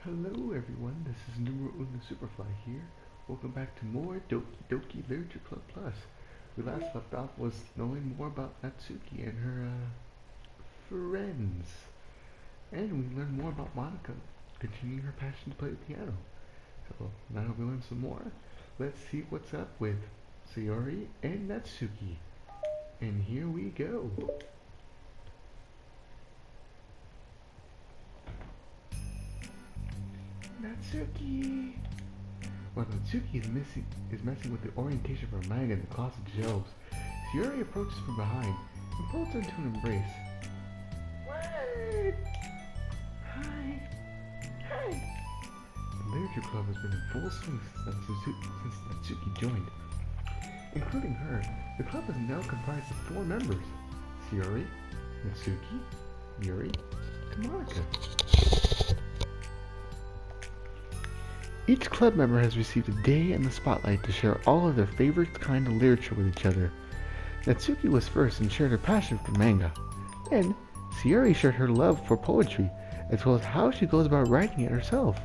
Hello everyone, this is Numero Uno Superfly here. Welcome back to more Doki Doki Literature Club Plus. We last left off was knowing more about Natsuki and her friends. And we learned more about Monica, continuing her passion to play the piano. So now we learn some more. Let's see what's up with Sayori and Natsuki. And here we go. Natsuki! While Natsuki is messing with the orientation of her manga in the closet shelves, Sayori approaches from behind and pulls her into an embrace. What? Hi. Hi. The literature club has been in full swing since Natsuki joined. Including her, the club is now comprised of 4 members: Sayori, Natsuki, Yuri, and Monica. Each club member has received a day in the spotlight to share all of their favorite kind of literature with each other. Natsuki was first and shared her passion for manga. Then, Sayori shared her love for poetry, as well as how she goes about writing it herself.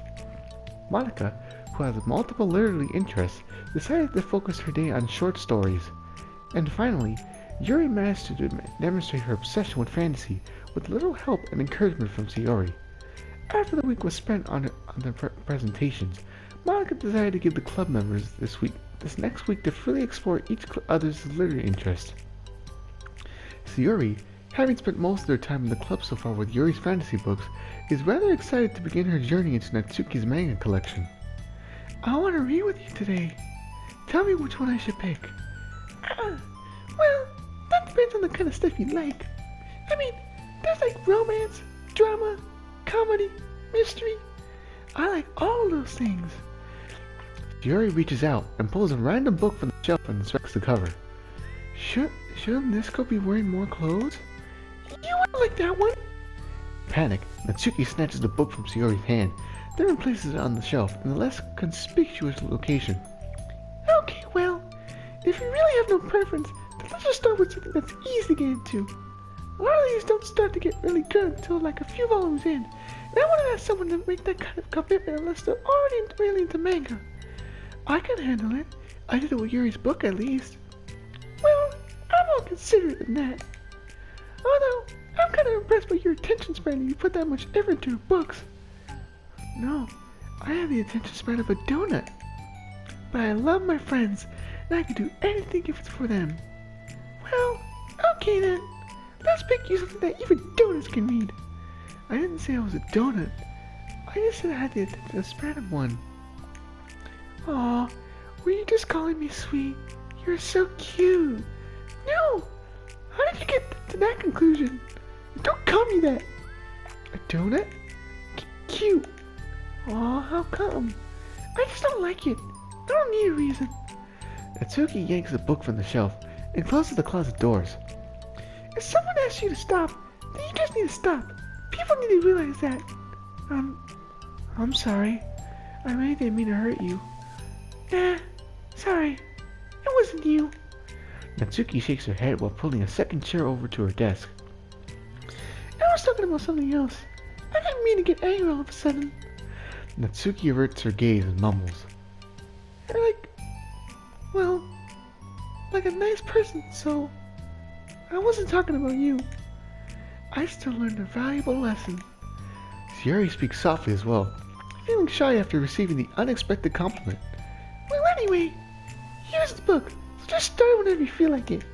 Monica, who has multiple literary interests, decided to focus her day on short stories. And finally, Yuri managed to demonstrate her obsession with fantasy with little help and encouragement from Sayori. After the week was spent on their presentations, Monica decided to give the club members this next week to freely explore each other's literary interest. Sayori, having spent most of their time in the club so far with Yuri's fantasy books, is rather excited to begin her journey into Natsuki's manga collection. I want to read with you today. Tell me which one I should pick. Well, that depends on the kind of stuff you like. I mean, there's like romance, drama, comedy, mystery. I like all those things. Yuri reaches out and pulls a random book from the shelf and inspects the cover. Shouldn't this girl be wearing more clothes? You wouldn't like that one. Panic, Natsuki snatches the book from Sayori's hand, then replaces it on the shelf in a less conspicuous location. Okay, well, if you really have no preference, then let's just start with something that's easy to get into. A lot of these don't start to get really good until like a few volumes in, and I want to ask someone to make that kind of commitment unless they're already really into manga. I can handle it. I did it with Yuri's book at least. Well, I'm more considerate than that. Although, I'm kind of impressed by your attention span that you put that much effort into your books. No, I have the attention span of a donut. But I love my friends, and I can do anything if it's for them. Well, okay then. Let's pick you something that even donuts can read. I didn't say I was a donut. I just said I had the attention span of one. Aw, were you just calling me sweet? You're so cute. No! How did you get to that conclusion? Don't call me that. A donut? Cute. Aw, how come? I just don't like it. I don't need a reason. Natsuki yanks the book from the shelf and closes the closet doors. If someone asks you to stop, then you just need to stop. People need to realize that. I'm sorry. I really didn't mean to hurt you. Nah, sorry. It wasn't you. Natsuki shakes her head while pulling a second chair over to her desk. I was talking about something else. I didn't mean to get angry all of a sudden. Natsuki averts her gaze and mumbles. You're like a nice person, so I wasn't talking about you. I still learned a valuable lesson. Sayori speaks softly as well, feeling shy after receiving the unexpected compliment. Well, anyway, here's the book, so just start whenever you feel like it.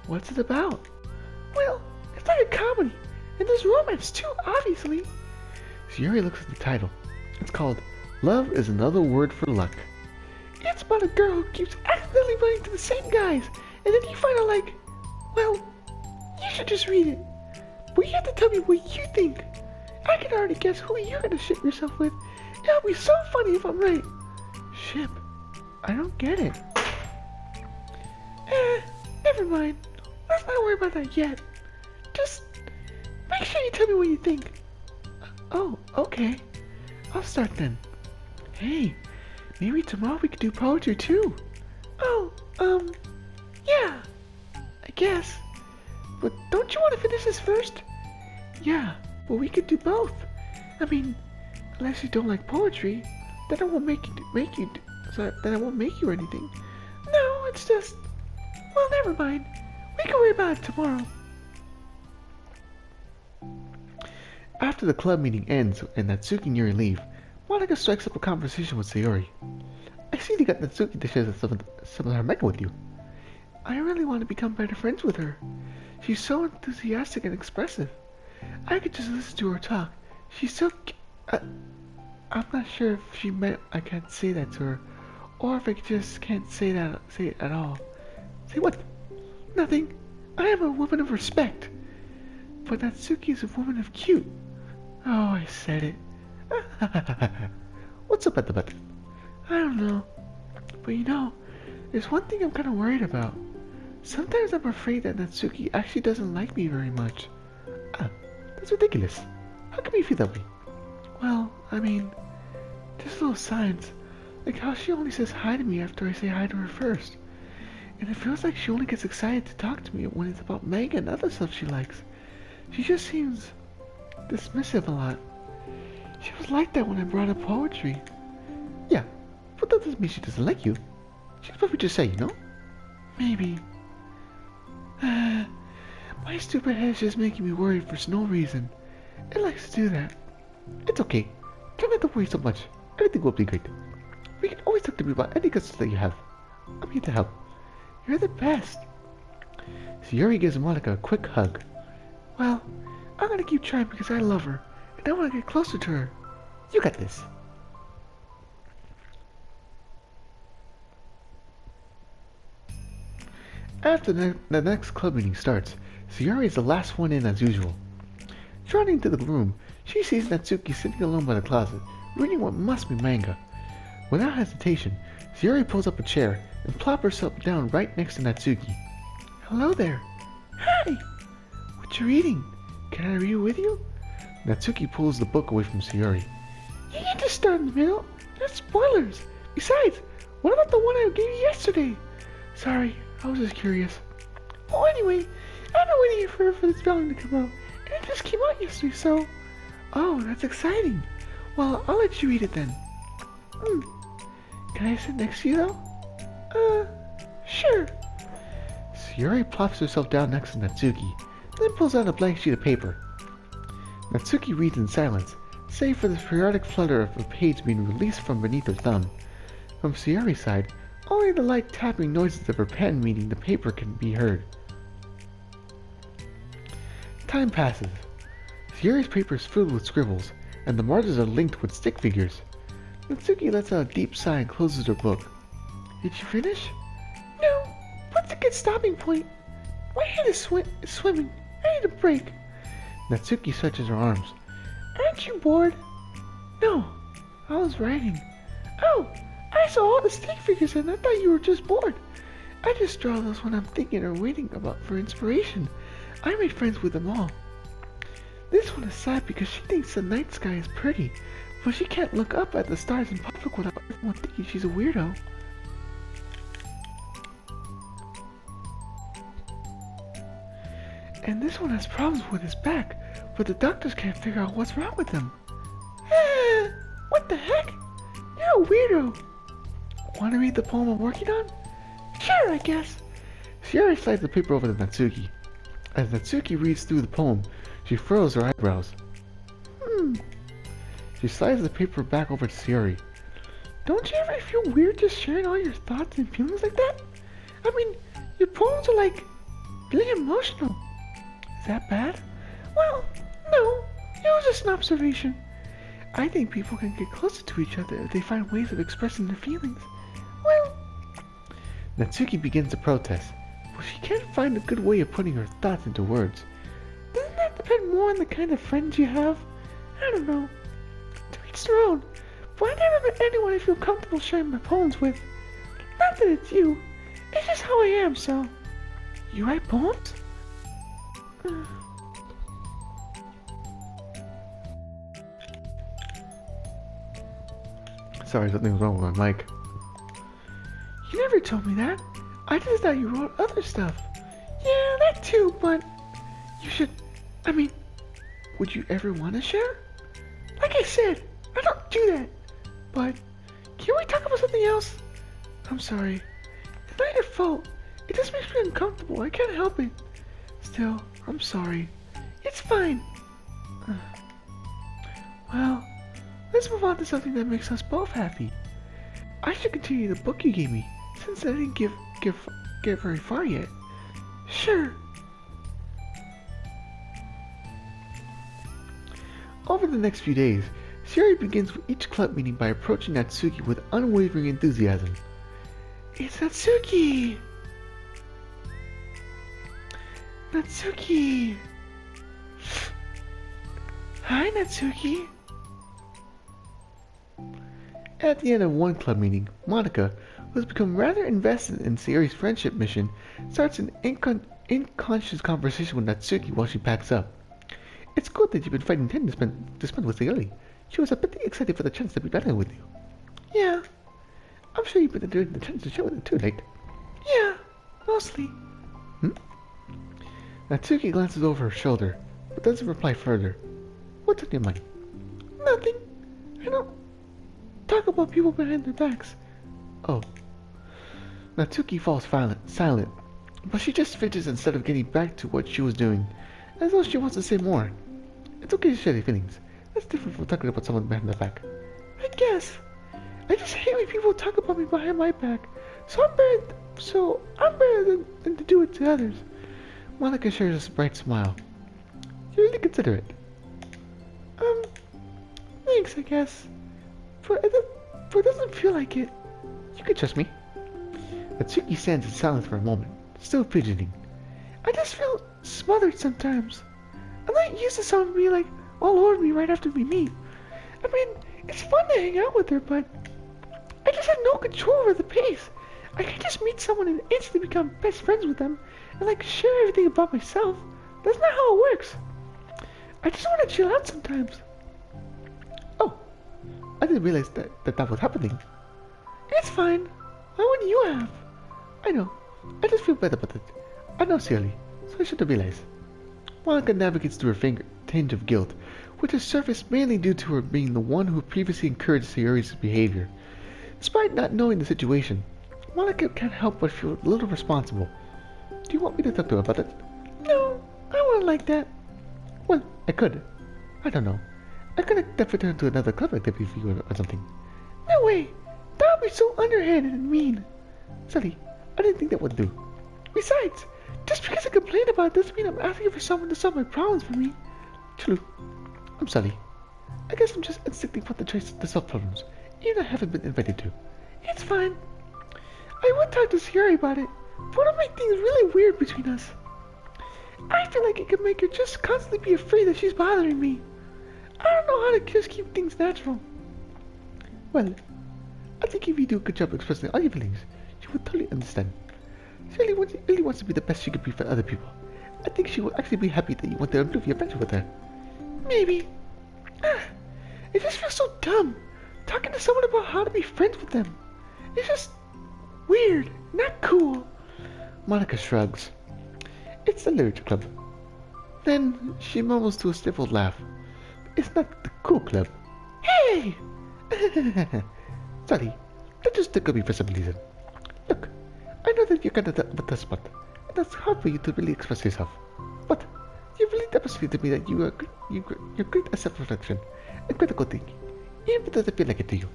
What's it about? Well, it's like a comedy, and there's romance too, obviously. Sayori looks at the title. It's called Love is Another Word for Luck. It's about a girl who keeps accidentally running to the same guys, and then you find out well, you should just read it. But you have to tell me what you think. I can already guess who you're gonna ship yourself with. It'll be so funny if I'm right. Ship? I don't get it. Never mind. Let's not worry about that yet. Just make sure you tell me what you think. Oh, okay. I'll start then. Hey, maybe tomorrow we could do poetry too. Oh, yeah. I guess. But don't you want to finish this first? Yeah, but we could do both. I mean, Unless you don't like poetry, then I won't then I won't make you or anything. No, it's just... Well, never mind. We can worry about it tomorrow. After the club meeting ends and Natsuki and Yuri leave, Monica strikes up a conversation with Sayori. I see you got Natsuki to share some of her manga with you. I really want to become better friends with her. She's so enthusiastic and expressive. I could just listen to her talk. She's so... I'm not sure if she meant I can't say that to her, or if I just can't say it at all. Say what? Nothing. I am a woman of respect. But Natsuki is a woman of cute. Oh, I said it. What's up at the button? I don't know. But you know, there's one thing I'm kind of worried about. Sometimes I'm afraid that Natsuki actually doesn't like me very much. That's ridiculous. How can you feel that way? Well, I mean, there's little signs. Like how she only says hi to me after I say hi to her first. And it feels like she only gets excited to talk to me when it's about manga and other stuff she likes. She just seems dismissive a lot. She was like that when I brought up poetry. Yeah, but that doesn't mean she doesn't like you. She'd probably just say, you know? Maybe. My stupid head is just making me worried for no reason. It likes to do that. It's okay. Don't have to worry so much. Everything will be great. We can always talk to me about any concerns that you have. I'm here to help. You're the best. Sayori gives Monica a quick hug. Well, I'm gonna keep trying because I love her, and I want to get closer to her. You got this. After the next club meeting starts, Sayori is the last one in as usual. Trotting into the room, she sees Natsuki sitting alone by the closet, reading what must be manga. Without hesitation, Sayori pulls up a chair and plops herself down right next to Natsuki. Hello there. Hi. What you reading? Can I read it with you? Natsuki pulls the book away from Sayori. You can't just start in the middle. That's spoilers. Besides, what about the one I gave you yesterday? Sorry, I was just curious. Oh, anyway, I've been waiting for this volume to come out, and it just came out yesterday, so... Oh, that's exciting. Well, I'll let you read it then. Can I sit next to you, though? Sure. Sayori plops herself down next to Natsuki, then pulls out a blank sheet of paper. Natsuki reads in silence, save for the periodic flutter of a page being released from beneath her thumb. From Sayori's side, only the light tapping noises of her pen meeting the paper can be heard. Time passes. Sayori's paper is filled with scribbles, and the margins are linked with stick figures. Natsuki lets out a deep sigh and closes her book. Did you finish? No. What's a good stopping point? My head is swimming. I need a break. Natsuki stretches her arms. Aren't you bored? No. I was writing. Oh, I saw all the stick figures and I thought you were just bored. I just draw those when I'm thinking or waiting about for inspiration. I made friends with them all. This one is sad because she thinks the night sky is pretty, but she can't look up at the stars in public without everyone thinking she's a weirdo. And this one has problems with his back, but the doctors can't figure out what's wrong with him. What the heck? You're a weirdo. Want to read the poem I'm working on? Sure, I guess. Sayori slides the paper over to Natsuki. As Natsuki reads through the poem, she furrows her eyebrows. She slides the paper back over to Sayori. Don't you ever feel weird just sharing all your thoughts and feelings like that? I mean, your poems are like really emotional. Is that bad? Well, no. It was just an observation. I think people can get closer to each other if they find ways of expressing their feelings. Well... Natsuki begins to protest, but she can't find a good way of putting her thoughts into words. Doesn't that depend more on the kind of friends you have? I don't know. To each their own. But I never met anyone I feel comfortable sharing my poems with. Not that it's you. It's just how I am, so... You write poems? Sorry, something's wrong with my mic. You never told me that. I just thought you wrote other stuff. Yeah, that too, but... You should... I mean... Would you ever want to share? Like I said, I don't do that. But, can we talk about something else? I'm sorry. It's not your fault. It just makes me uncomfortable. I can't help it. Still, I'm sorry. It's fine. Well, let's move on to something that makes us both happy. I should continue the book you gave me, since I didn't get very far yet. Sure. Over the next few days, Sayori begins each club meeting by approaching Natsuki with unwavering enthusiasm. It's Natsuki! Natsuki! Hi, Natsuki! At the end of one club meeting, Monica, who has become rather invested in Sayori's friendship mission, starts an unconscious conversation with Natsuki while she packs up. It's good that you've been finding time to spend with Sayori. She was a bit excited for the chance to be battling with you. Yeah, I'm sure you've been enjoying the chance to show with it too, right? Yeah, mostly. Natsuki glances over her shoulder, but doesn't reply further. What's on your mind? Nothing. I don't talk about people behind their backs. Oh. Natsuki falls silent, but she just fidgets instead of getting back to what she was doing, as though she wants to say more. It's okay to share your feelings. That's different from talking about someone behind their back. I guess. I just hate when people talk about me behind my back, so I'm better than to do it to others. Monica shares a bright smile. You're really considerate. Thanks, I guess. But it doesn't feel like it. You can trust me. Natsuki stands in silence for a moment, still fidgeting. I just feel smothered sometimes. I'm not used to someone being like all over me right after we meet. I mean, it's fun to hang out with her, but I just have no control over the pace. I can't just meet someone and instantly become best friends with them and like share everything about myself. That's not how it works. I just want to chill out sometimes. Oh, I didn't realize that was happening. It's fine. Why wouldn't you have? I know. I just feel bad about it. I know silly, so I should have realized. Monica navigates through her tinge of guilt, which has surfaced mainly due to her being the one who previously encouraged Sayori's behavior. Despite not knowing the situation, Monica can't help but feel a little responsible. Do you want me to talk to her about it? No, I wouldn't like that. Well, I could. I don't know. I could have definitely turned to another club activity for you or something. No way! That would be so underhanded and mean. Silly, I didn't think that would do. Besides, just because I complain about it doesn't mean I'm asking for someone to solve my problems for me. True. I'm sorry. I guess I'm just instincting for the choice to solve problems, even I haven't been invited to. It's fine. I would talk to Sayori about it, but it'll make things really weird between us. I feel like it could make her just constantly be afraid that she's bothering me. I don't know how to just keep things natural. Well, I think if you do a good job expressing all your feelings, she would totally understand. She really wants to be the best she could be for other people. I think she would actually be happy that you want to improve your friendship with her. Maybe. It just feels so dumb, talking to someone about how to be friends with them. It's just weird, not cool. Monica shrugs. It's the literature club. Then she mumbles to a stifled laugh. It's not the cool club. Hey! Sorry, that just took me for some reason. Look, I know that you're kind of the spot, and that's hard for you to really express yourself. But you've really demonstrated to me that you're great at self-reflection and critical thinking, even if it doesn't feel like it to you.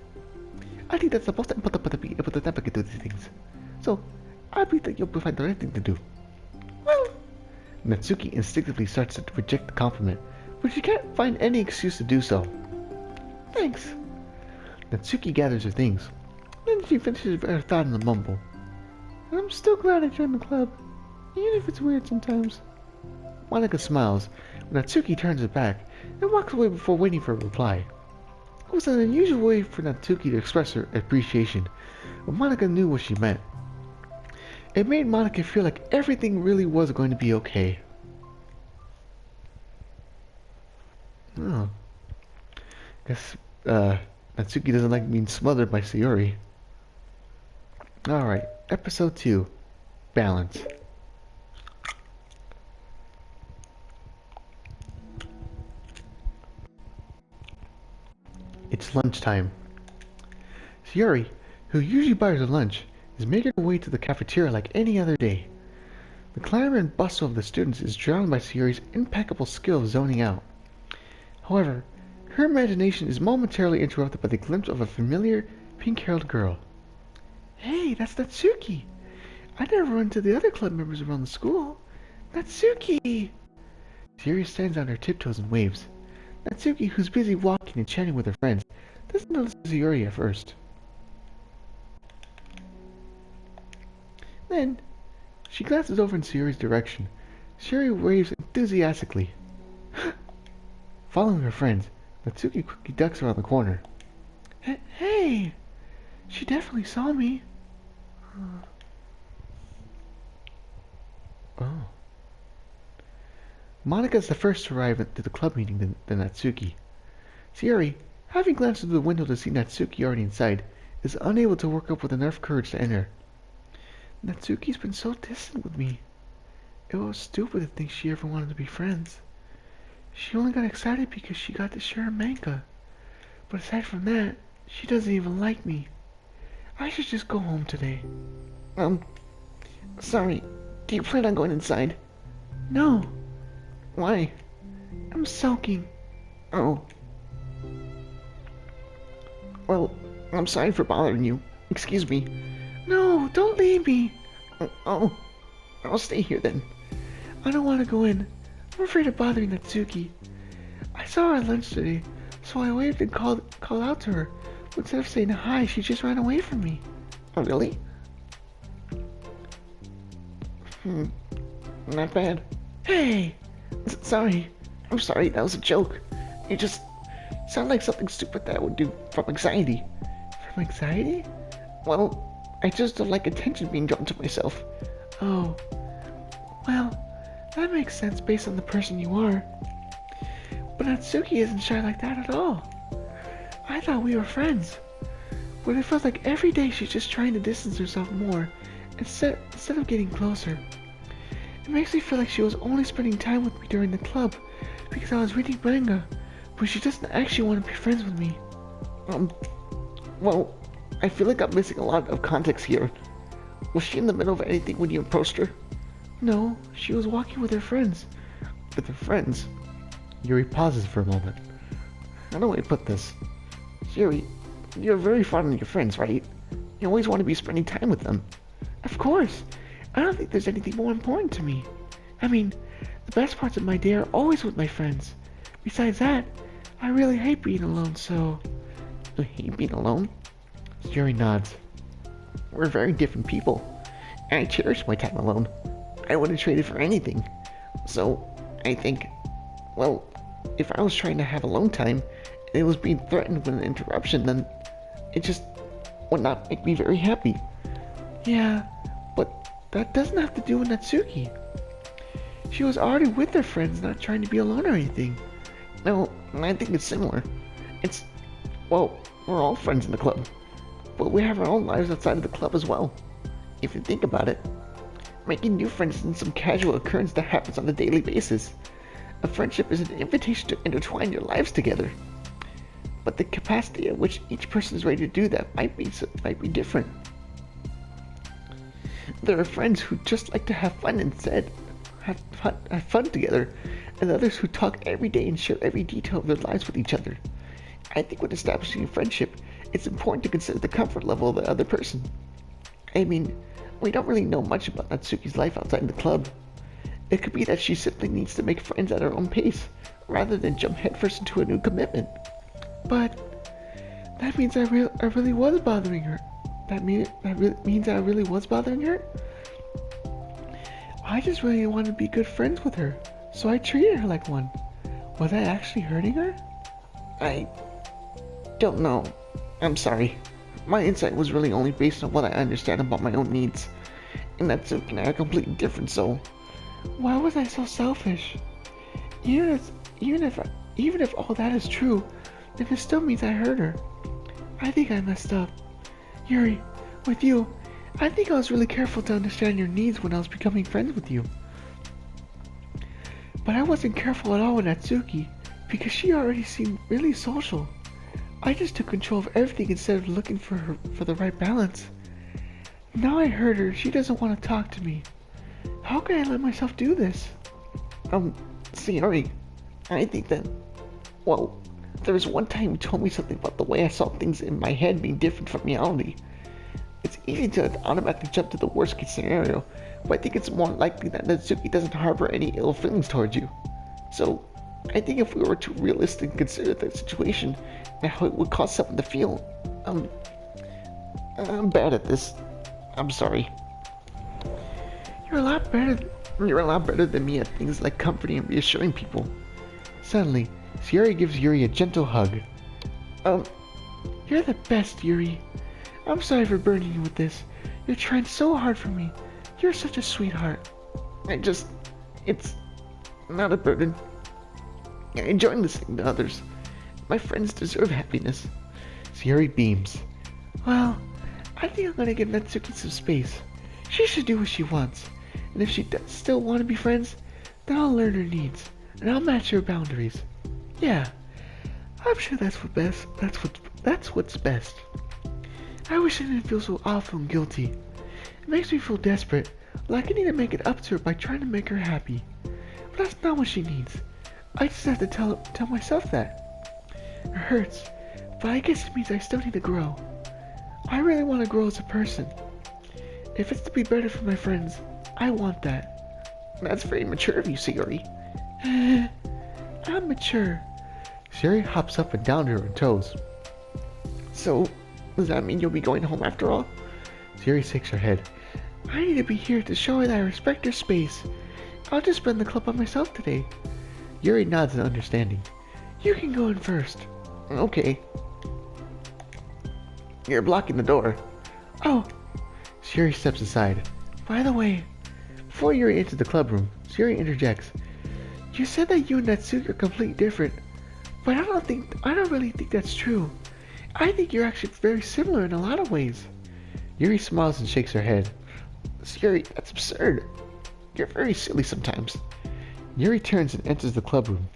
I think that's the most important part of being able to navigate through these things. So, I believe that you'll find the right thing to do. Well, Natsuki instinctively starts to reject the compliment, but she can't find any excuse to do so. Thanks. Natsuki gathers her things. Then she finishes her thought in a mumble. I'm still glad I joined the club, even if it's weird sometimes. Monica smiles when Natsuki turns her back and walks away before waiting for a reply. It was an unusual way for Natsuki to express her appreciation, but Monica knew what she meant. It made Monica feel like everything really was going to be okay. Oh. Guess, Natsuki doesn't like being smothered by Sayori. Alright, episode 2. Balance. It's It's lunchtime. Sayori, who usually buys her lunch, is making her way to the cafeteria like any other day. The clamor and bustle of the students is drowned by Sayori's impeccable skill of zoning out. However, her imagination is momentarily interrupted by the glimpse of a familiar, pink-haired girl. Hey, that's Natsuki! I never run into the other club members around the school. Natsuki! Sayori stands on her tiptoes and waves. Natsuki, who's busy walking and chatting with her friends, doesn't notice Sayori at first. Then, she glances over in Sayori's direction. Sayori waves enthusiastically. Following her friends, Natsuki quickly ducks around the corner. Hey! She definitely saw me. Oh. Monika's the first to arrive at the club meeting than Natsuki. Sayori, having glanced through the window to see Natsuki already inside, is unable to work up with enough courage to enter. Natsuki's been so distant with me. It was stupid to think she ever wanted to be friends. She only got excited because she got to share a manga. But aside from that, she doesn't even like me. I should just go home today. Sorry. Do you plan on going inside? No. Why? I'm sulking. Oh. Well, I'm sorry for bothering you. Excuse me. No, don't leave me. Oh, I'll stay here then. I don't want to go in. I'm afraid of bothering Natsuki. I saw her at lunch today, so I waved and called out to her. But instead of saying hi, she just ran away from me. Oh, really? Not bad. Hey! Sorry. I'm sorry, that was a joke. You just sound like something stupid that I would do from anxiety. From anxiety? Well, I just don't like attention being drawn to myself. Oh. Well, that makes sense based on the person you are. But Natsuki isn't shy like that at all. I thought we were friends. But it feels like every day she's just trying to distance herself more instead of getting closer. It makes me feel like she was only spending time with me during the club because I was reading manga, but she doesn't actually want to be friends with me. Well, I feel like I'm missing a lot of context here. Was she in the middle of anything when you approached her? No, she was walking with her friends. With her friends? Yuri pauses for a moment. How do I put this? Yuri, you're very fond of your friends, right? You always want to be spending time with them. Of course. I don't think there's anything more important to me. I mean, the best parts of my day are always with my friends. Besides that, I really hate being alone, so... You hate being alone? Yuri nods. We're very different people. And I cherish my time alone. I wouldn't trade it for anything. So, I think... Well, if I was trying to have alone time, and it was being threatened with an interruption, then it just would not make me very happy. Yeah, but that doesn't have to do with Natsuki. She was already with her friends, not trying to be alone or anything. No, I think it's similar. Well, we're all friends in the club. But we have our own lives outside of the club as well. If you think about it. Making new friends isn't some casual occurrence that happens on a daily basis. A friendship is an invitation to intertwine your lives together. But the capacity at which each person is ready to do that might be different. There are friends who just like to have fun instead, have fun together, and others who talk every day and share every detail of their lives with each other. I think when establishing a friendship, it's important to consider the comfort level of the other person. I mean, we don't really know much about Natsuki's life outside the club. It could be that she simply needs to make friends at her own pace, rather than jump headfirst into a new commitment. But that means I really was bothering her. That means I really was bothering her? I just really wanted to be good friends with her, so I treated her like one. Was I actually hurting her? I don't know. I'm sorry. My insight was really only based on what I understand about my own needs. And that's something are completely different, so... Why was I so selfish? Even if all that is true, then it still means I hurt her. I think I messed up. Yuri, with you, I think I was really careful to understand your needs when I was becoming friends with you. But I wasn't careful at all with Natsuki, because she already seemed really social. I just took control of everything instead of looking for the right balance. Now I hurt her. She doesn't want to talk to me. How can I let myself do this? Sayori, I think that, well, there was one time you told me something about the way I saw things in my head being different from reality. It's easy to automatically jump to the worst case scenario, but I think it's more likely that Natsuki doesn't harbor any ill feelings towards you. So, I think if we were to realistically consider the situation and how it would cause someone to feel, I'm bad at this. I'm sorry. You're a lot better than me at things like comforting and reassuring people. Suddenly, Sayori gives Yuri a gentle hug. You're the best, Yuri. I'm sorry for burdening you with this. You're trying so hard for me. You're such a sweetheart. It's not a burden. I enjoy listening to others. My friends deserve happiness. Sayori beams. Well, I think I'm gonna give Natsuki some space. She should do what she wants. And if she does still want to be friends, then I'll learn her needs. And I'll match her boundaries. Yeah, I'm sure that's what's best. I wish I didn't feel so awful and guilty. It makes me feel desperate, like I need to make it up to her by trying to make her happy. But that's not what she needs. I just have to tell myself that. It hurts, but I guess it means I still need to grow. I really want to grow as a person. If it's to be better for my friends, I want that. That's very mature of you, Sayori. I'm mature. Sayori hops up and down to her toes. So, does that mean you'll be going home after all? Sayori shakes her head. I need to be here to show her that I respect her space. I'll just spend the club by myself today. Yuri nods in understanding. You can go in first. Okay. You're blocking the door. Oh. Sayori steps aside. By the way, before Yuri enters the club room, Sayori interjects. You said that you and Natsuki are completely different, but I don't really think that's true. I think you're actually very similar in a lot of ways. Yuri smiles and shakes her head. Sayori, that's absurd. You're very silly sometimes. Yuri turns and enters the club room.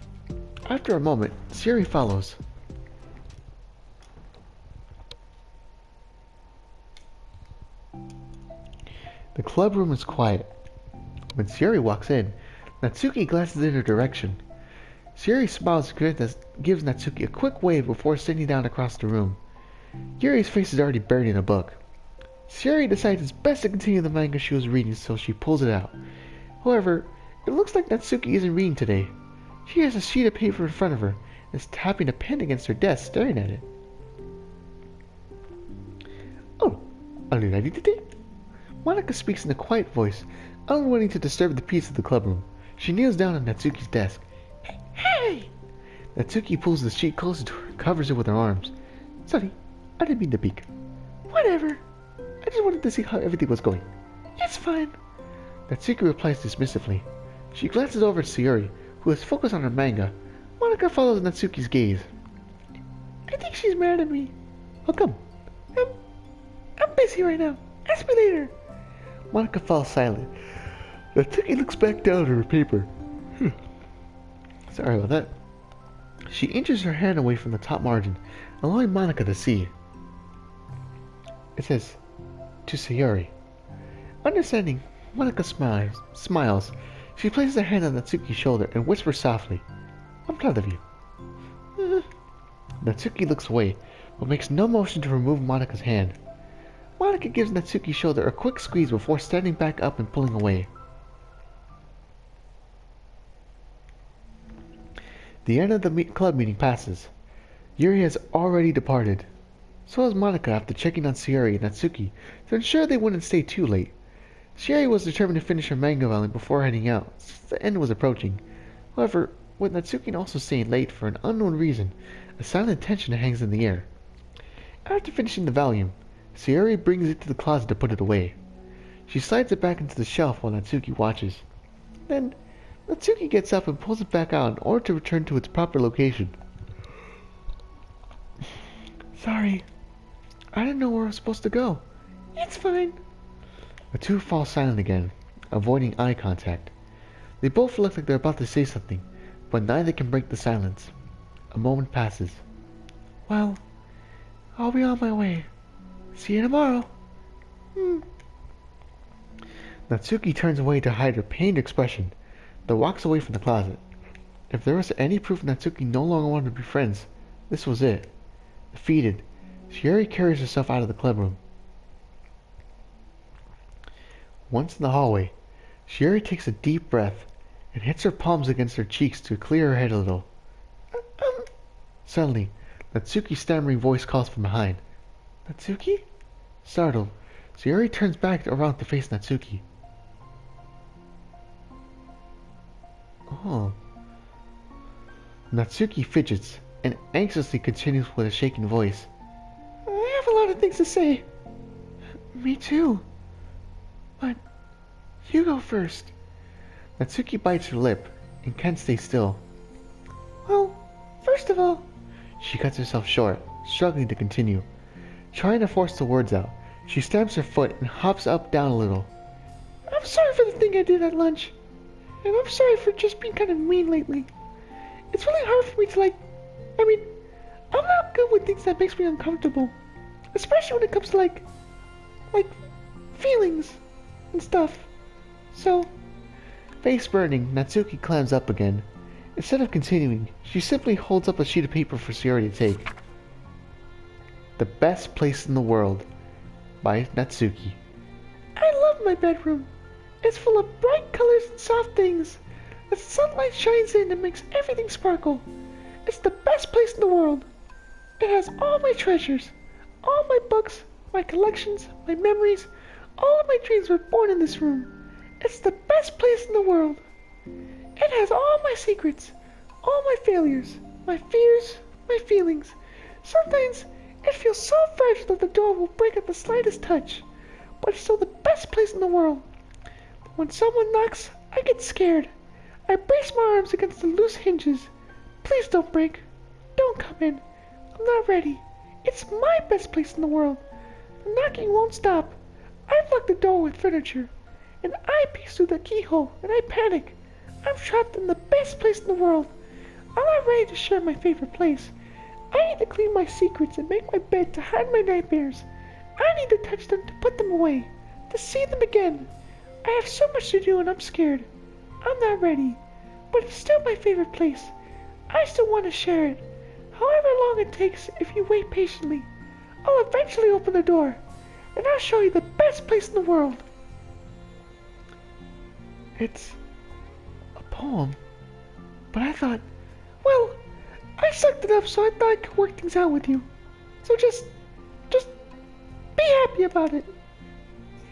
After a moment, Sayori follows. The club room is quiet. When Sayori walks in, Natsuki glances in her direction. Sayori smiles and gives Natsuki a quick wave before sitting down across the room. Yuri's face is already buried in a book. Sayori decides it's best to continue the manga she was reading, so she pulls it out. However, it looks like Natsuki isn't reading today. She has a sheet of paper in front of her and is tapping a pen against her desk, staring at it. Oh, are you ready today? Monika speaks in a quiet voice, unwilling to disturb the peace of the clubroom. She kneels down on Natsuki's desk. Hey! Natsuki pulls the sheet closer to her and covers it with her arms. Sorry, I didn't mean to peek. Whatever. I just wanted to see how everything was going. It's fine. Natsuki replies dismissively. She glances over at Sayori, who is focused on her manga. Monika follows Natsuki's gaze. I think she's mad at me. How come? I'm busy right now. Ask me later. Monika falls silent. Natsuki looks back down at her paper. Sorry about that. She inches her hand away from the top margin, allowing Monika to see. It says, to Sayori. Understanding, Monika smiles. She places her hand on Natsuki's shoulder and whispers softly, I'm proud of you. Natsuki looks away, but makes no motion to remove Monika's hand. Monika gives Natsuki's shoulder a quick squeeze before standing back up and pulling away. The end of the club meeting passes. Yuri has already departed. So has Monika after checking on Sayori and Natsuki to ensure they wouldn't stay too late. Sayori was determined to finish her manga volume before heading out, since the end was approaching. However, with Natsuki also staying late for an unknown reason, a silent tension hangs in the air. After finishing the volume, Sayori brings it to the closet to put it away. She slides it back into the shelf while Natsuki watches. Then, Natsuki gets up and pulls it back out in order to return to its proper location. Sorry, I didn't know where I was supposed to go. It's fine. The two fall silent again, avoiding eye contact. They both look like they're about to say something, but neither can break the silence. A moment passes. Well, I'll be on my way. See you tomorrow. Natsuki turns away to hide her pained expression, then walks away from the closet. If there was any proof Natsuki no longer wanted to be friends, this was it. Defeated, Sayori carries herself out of the clubroom. Once in the hallway, Sayori takes a deep breath and hits her palms against her cheeks to clear her head a little. Suddenly, Natsuki's stammering voice calls from behind. Natsuki? Startled, Sayori turns back around to face Natsuki. Oh. Natsuki fidgets and anxiously continues with a shaking voice. I have a lot of things to say. Me too. But you go first. Natsuki bites her lip and can't stay still. Well, first of all, she cuts herself short, struggling to continue. Trying to force the words out, she stamps her foot and hops up down a little. I'm sorry for the thing I did at lunch. And I'm sorry for just being kind of mean lately. It's really hard for me to I'm not good with things that makes me uncomfortable. Especially when it comes to like feelings and stuff. So, face burning, Natsuki clams up again. Instead of continuing, she simply holds up a sheet of paper for Sayori to take. The Best Place in the World by Natsuki. I love my bedroom. It's full of bright colors and soft things. The sunlight shines in and makes everything sparkle. It's the best place in the world. It has all my treasures, all my books, my collections, my memories. All of my dreams were born in this room. It's the best place in the world. It has all my secrets, all my failures, my fears, my feelings. Sometimes it feels so fragile that the door will break at the slightest touch. But it's still the best place in the world. But when someone knocks, I get scared. I brace my arms against the loose hinges. Please don't break. Don't come in. I'm not ready. It's my best place in the world. The knocking won't stop. I've locked the door with furniture. And I peek through the keyhole and I panic. I'm trapped in the best place in the world. I'm not ready to share my favorite place. I need to clean my secrets and make my bed to hide my nightmares. I need to touch them to put them away, to see them again. I have so much to do and I'm scared. I'm not ready, but it's still my favorite place. I still want to share it. However long it takes, if you wait patiently, I'll eventually open the door, and I'll show you the best place in the world. It's a poem, but I thought, well, I sucked it up so I thought I could work things out with you. So just be happy about it.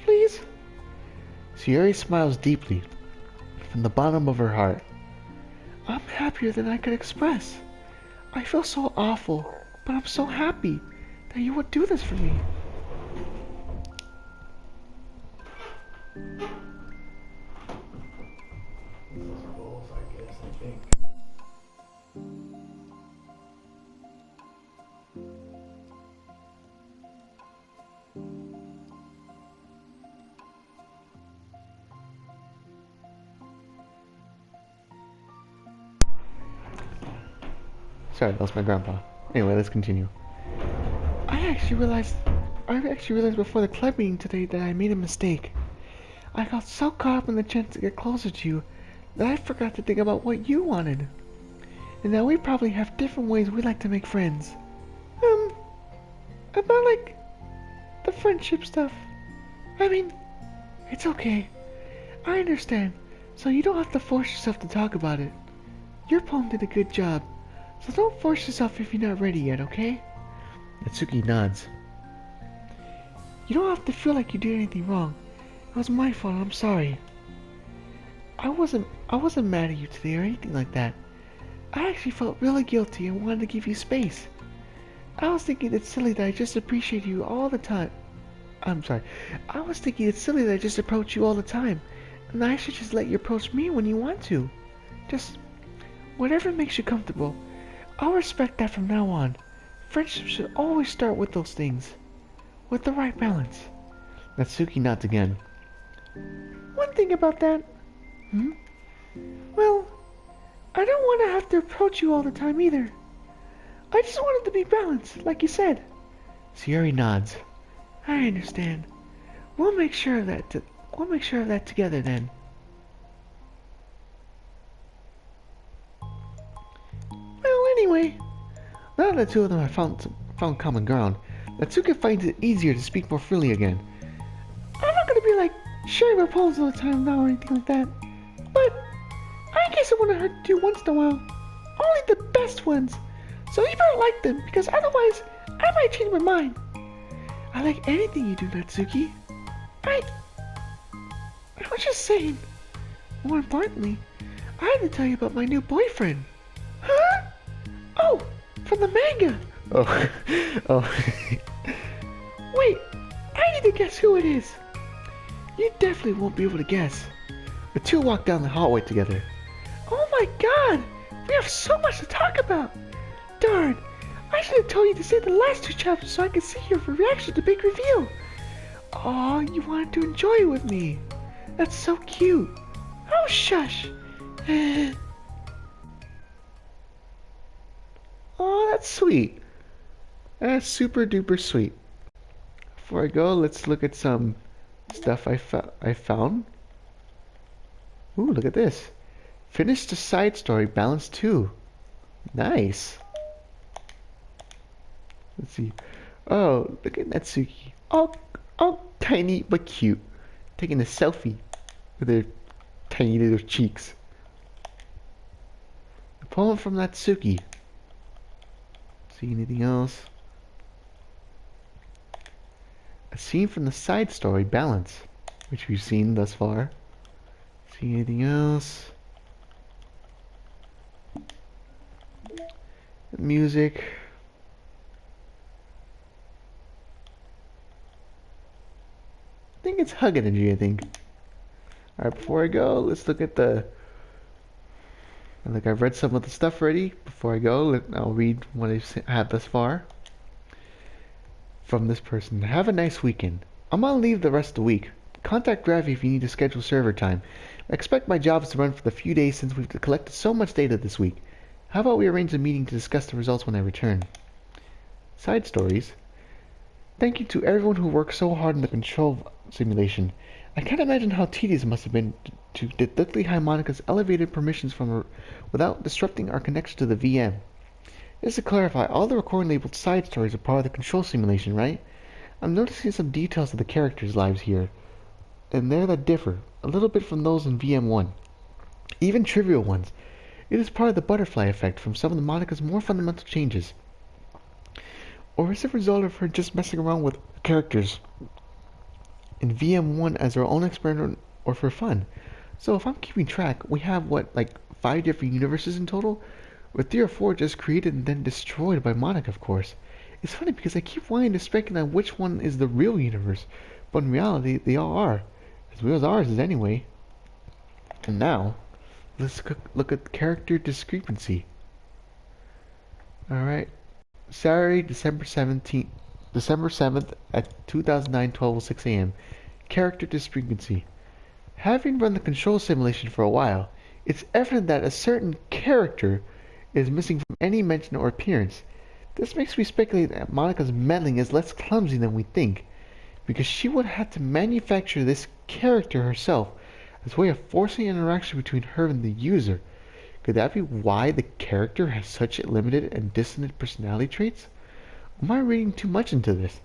Please? Sayori smiles deeply from the bottom of her heart. I'm happier than I could express. I feel so awful, but I'm so happy that you would do this for me. Sorry, that was my grandpa. Anyway, let's continue. I actually realized before the club meeting today that I made a mistake. I got so caught up in the chance to get closer to you that I forgot to think about what you wanted. And now we probably have different ways we like to make friends. About the friendship stuff. I mean, it's okay. I understand, so you don't have to force yourself to talk about it. Your poem did a good job. So don't force yourself if you're not ready yet, okay? Natsuki nods. You don't have to feel like you did anything wrong. It was my fault, I'm sorry. I wasn't mad at you today or anything like that. I actually felt really guilty and wanted to give you space. I was thinking it's silly that I just appreciate you all the time. I'm sorry. I was thinking it's silly that I just approach you all the time. And I should just let you approach me when you want to. Just whatever makes you comfortable. I'll respect that from now on. Friendship should always start with those things. With the right balance. Natsuki nods again. One thing about that. Well, I don't want to have to approach you all the time either. I just want it to be balanced, like you said. Sayori nods. I understand. We'll make sure of that. We'll make sure of that together then. Well, anyway, now that the two of them have found common ground, Natsuki finds it easier to speak more freely again. I'm not gonna be like sharing my poems all the time now or anything like that, but I guess I want to hurt you once in a while. Only the best ones. So you better like them, because otherwise I might change my mind. I like anything you do, Natsuki. I was just saying. More importantly, I had to tell you about my new boyfriend. Huh? Oh, from the manga. Oh, oh. Wait, I need to guess who it is. You definitely won't be able to guess. The two walk down the hallway together. Oh my god, we have so much to talk about. Darn, I should have told you to save the last two chapters so I could see your reaction to the big reveal. Oh, you wanted to enjoy it with me. That's so cute. Oh, shush. Oh, that's sweet. That's super duper sweet. Before I go, let's look at some stuff I found. Ooh, look at this. Finish the side story, balance 2. Nice. Let's see. Oh, look at Natsuki. All tiny but cute. Taking a selfie with her tiny little cheeks. A poem from Natsuki. See anything else? A scene from the side story, Balance, which we've seen thus far. See anything else? Music. I think it's Hug Energy, I think. Alright, before I go, let's look at the... I think I've read some of the stuff already. Before I go, I'll read what I've had thus far. From this person. Have a nice weekend. I'm gonna leave the rest of the week. Contact Ravi if you need to schedule server time. I expect my jobs to run for the few days since we've collected so much data this week. How about we arrange a meeting to discuss the results when I return? Side stories. Thank you to everyone who worked so hard in the control simulation. I can't imagine how tedious it must have been to deductly hide Monika's elevated permissions from her without disrupting our connection to the VM. Just to clarify, all the recording labeled side stories are part of the control simulation, right? I'm noticing some details of the characters' lives here, and there that differ a little bit from those in VM1. Even trivial ones. It is part of the butterfly effect from some of the Monika's more fundamental changes. Or is it a result of her just messing around with characters in VM1 as her own experiment or for fun? So if I'm keeping track, we have what, like 5 different universes in total? With 3 or 4 just created and then destroyed by Monika, of course. It's funny because I keep wanting to speculate on which one is the real universe, but in reality, they all are. As real as ours is anyway. And now, let's look at character discrepancy. Alright. Saturday, December 7th at 2009, 12:06 a.m. Character discrepancy. Having run the control simulation for a while, it's evident that a certain character is missing from any mention or appearance. This makes me speculate that Monika's meddling is less clumsy than we think, because she would have to manufacture this character herself as a way of forcing interaction between her and the user. Could that be why the character has such limited and dissonant personality traits? Am I reading too much into this?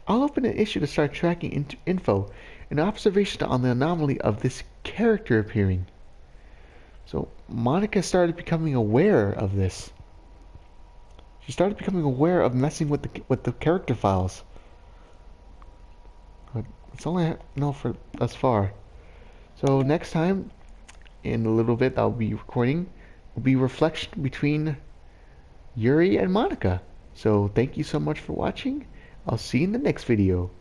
I'll open an issue to start tracking info and observation on the anomaly of this character appearing. So Monika started becoming aware of this. She started becoming aware of messing with the character files. But that's all I know for thus far. So next time, in a little bit, I'll be recording, will be reflection between Yuri and Monika. So thank you so much for watching. I'll see you in the next video.